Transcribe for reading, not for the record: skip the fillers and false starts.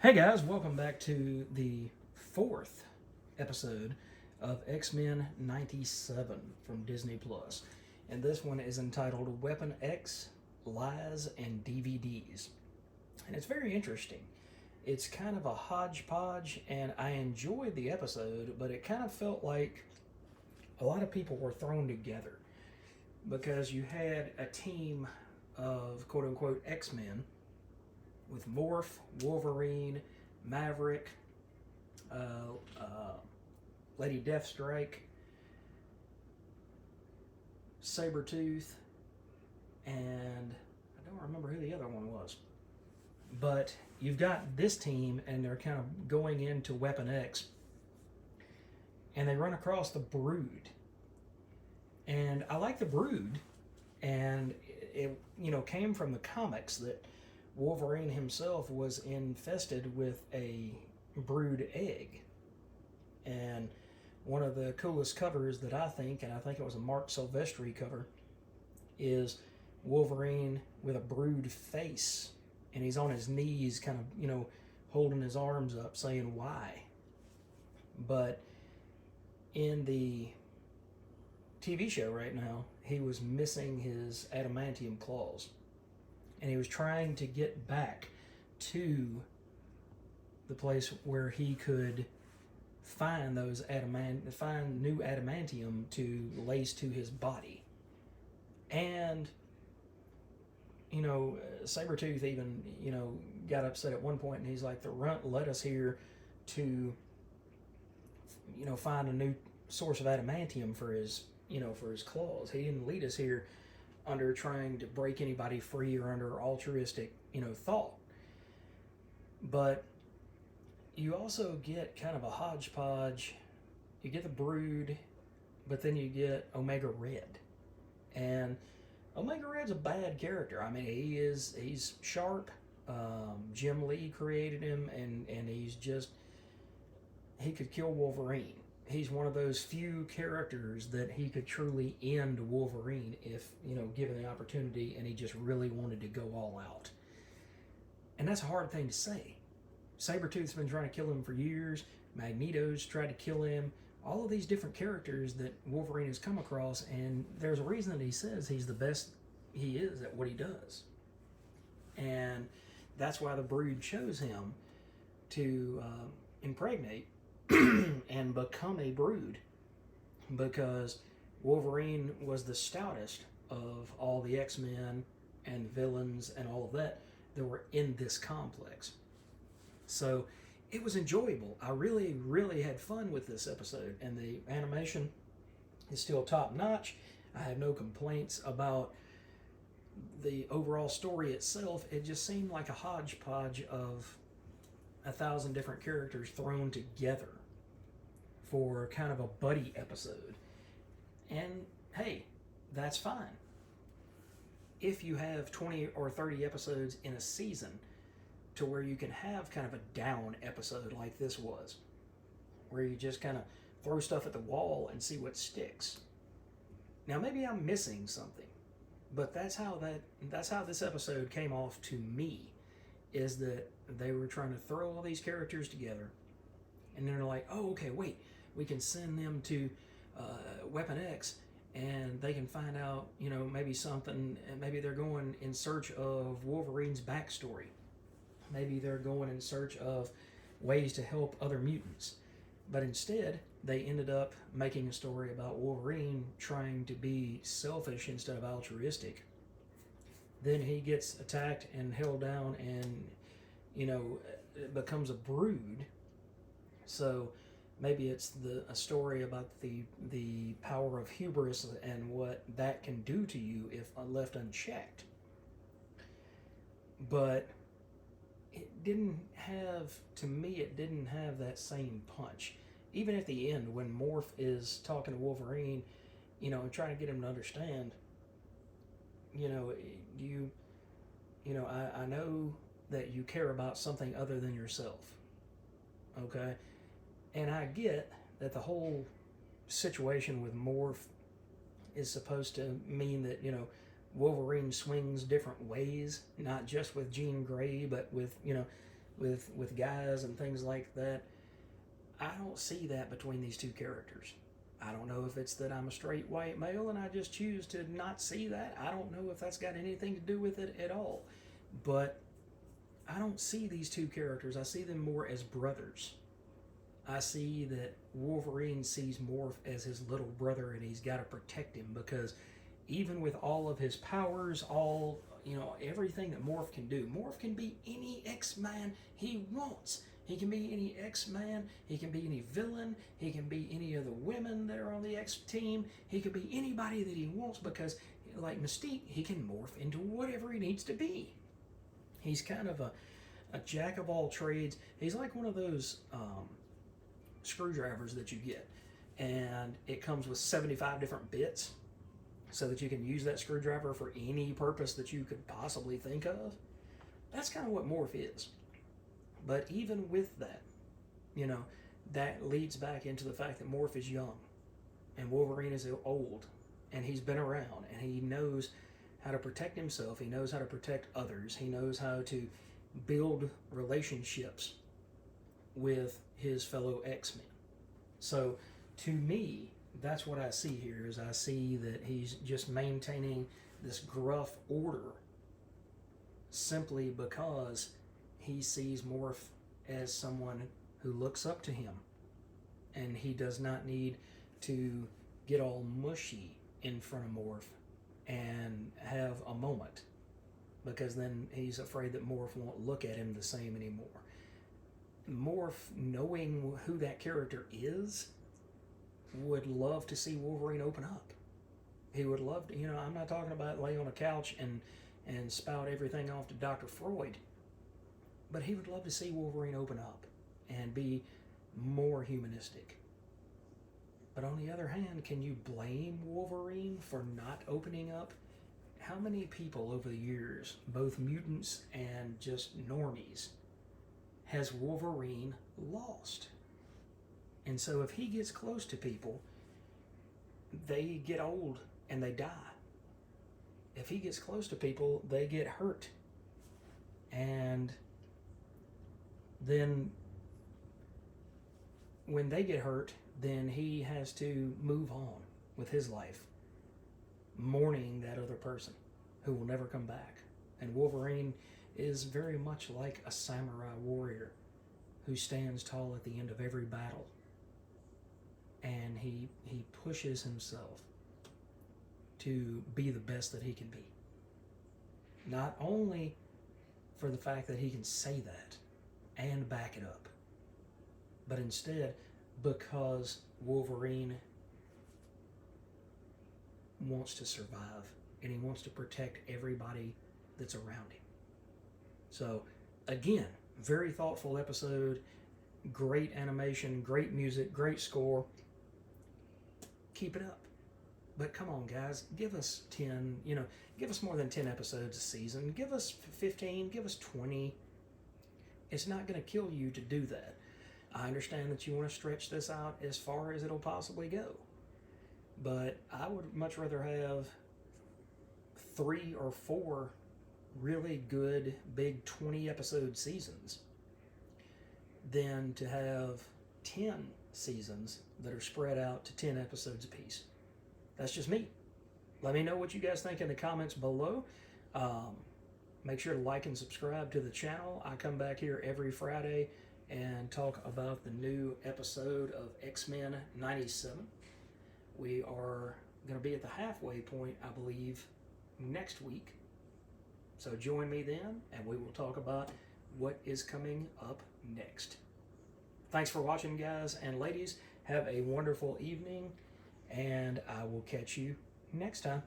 Hey guys, welcome back to the fourth episode of X-Men 97 from Disney Plus. And this one is entitled Weapon X, Lies, and DVDs. And it's very interesting. It's kind of a hodgepodge, and I enjoyed the episode, but it kind of felt like a lot of people were thrown together because you had a team of quote unquote X-Men with Morph, Wolverine, Maverick, Lady Deathstrike, Sabretooth, and I don't remember who the other one was. But you've got this team, and they're kind of going into Weapon X, and they run across the Brood. And I like the Brood, and it came from the comics that Wolverine himself was infested with a brood egg. And one of the coolest covers that I think, and I think it was a Mark Silvestri cover, is Wolverine with a brood face. And he's on his knees, kind of, holding his arms up, saying, "Why?" But in the TV show right now, he was missing his adamantium claws. And he was trying to get back to the place where he could find find new adamantium to lace to his body. And Sabretooth even got upset at one point, and he's like, "The Runt led us here to find a new source of adamantium for his claws. He didn't lead us here under trying to break anybody free or under altruistic, thought." But you also get kind of a hodgepodge. You get the Brood, but then you get Omega Red. And Omega Red's a bad character. I mean, he's sharp. Jim Lee created him, and he could kill Wolverine. He's one of those few characters that he could truly end Wolverine if, given the opportunity, and he just really wanted to go all out. And that's a hard thing to say. Sabretooth's been trying to kill him for years. Magneto's tried to kill him. All of these different characters that Wolverine has come across, and there's a reason that he says he's the best he is at what he does. And that's why the Brood chose him to impregnate and become a Brood, because Wolverine was the stoutest of all the X-Men and villains and all of that were in this complex. So it was enjoyable. I really, really had fun with this episode, and the animation is still top notch. I have no complaints about the overall story itself. It just seemed like a hodgepodge of 1,000 different characters thrown together for kind of a buddy episode. And hey, that's fine. If you have 20 or 30 episodes in a season to where you can have kind of a down episode like this was, where you just kind of throw stuff at the wall and see what sticks. Now maybe I'm missing something, but that's how this episode came off to me, is that they were trying to throw all these characters together, and they're like, "Oh, okay, wait, we can send them to Weapon X, and they can find out, maybe something, and maybe they're going in search of Wolverine's backstory. Maybe they're going in search of ways to help other mutants." But instead, they ended up making a story about Wolverine trying to be selfish instead of altruistic. Then he gets attacked and held down, and it becomes a Brood. So maybe it's a story about the power of hubris and what that can do to you if left unchecked. But it didn't have that same punch. Even at the end, when Morph is talking to Wolverine, and trying to get him to understand, I know that you care about something other than yourself. Okay? And I get that the whole situation with Morph is supposed to mean that, Wolverine swings different ways, not just with Jean Grey, but with, with guys and things like that. I don't see that between these two characters. I don't know if it's that I'm a straight white male and I just choose to not see that. I don't know if that's got anything to do with it at all. But I don't see these two characters. I see them more as brothers. I see that Wolverine sees Morph as his little brother and he's got to protect him because even with all of his powers, all, everything that Morph can do, Morph can be any X-Man he wants. He can be any X-Man, he can be any villain, he can be any of the women that are on the X team, he can be anybody that he wants because, like Mystique, he can morph into whatever he needs to be. He's kind of a jack of all trades. He's like one of those screwdrivers that you get, and it comes with 75 different bits so that you can use that screwdriver for any purpose that you could possibly think of. That's kind of what Morph is. But even with that, that leads back into the fact that Morph is young and Wolverine is old, and he's been around and he knows how to protect himself, he knows how to protect others, he knows how to build relationships with his fellow X-Men. So to me, that's what I see here, is I see that he's just maintaining this gruff order simply because he sees Morph as someone who looks up to him, and he does not need to get all mushy in front of Morph and have a moment, because then he's afraid that Morph won't look at him the same anymore. Morph, knowing who that character is, would love to see Wolverine open up. He would love to, I'm not talking about lay on a couch and spout everything off to Dr. Freud, but he would love to see Wolverine open up and be more humanistic. But on the other hand, can you blame Wolverine for not opening up? How many people over the years, both mutants and just normies, has Wolverine lost? And so if he gets close to people, they get old and they die. If he gets close to people, they get hurt. And then when they get hurt, then he has to move on with his life, mourning that other person who will never come back. And Wolverine is very much like a samurai warrior who stands tall at the end of every battle. And he pushes himself to be the best that he can be. Not only for the fact that he can say that and back it up, but instead because Wolverine wants to survive and he wants to protect everybody that's around him. So again, very thoughtful episode, great animation, great music, great score. Keep it up. But come on, guys, give us 10, give us more than 10 episodes a season. Give us 15, give us 20. It's not going to kill you to do that. I understand that you want to stretch this out as far as it'll possibly go. But I would much rather have 3 or 4 really good, big 20-episode seasons than to have 10 seasons that are spread out to 10 episodes apiece. That's just me. Let me know what you guys think in the comments below. Make sure to like and subscribe to the channel. I come back here every Friday and talk about the new episode of X-Men 97. We are going to be at the halfway point, I believe, next week. So join me then, and we will talk about what is coming up next. Thanks for watching, guys and ladies. Have a wonderful evening, and I will catch you next time.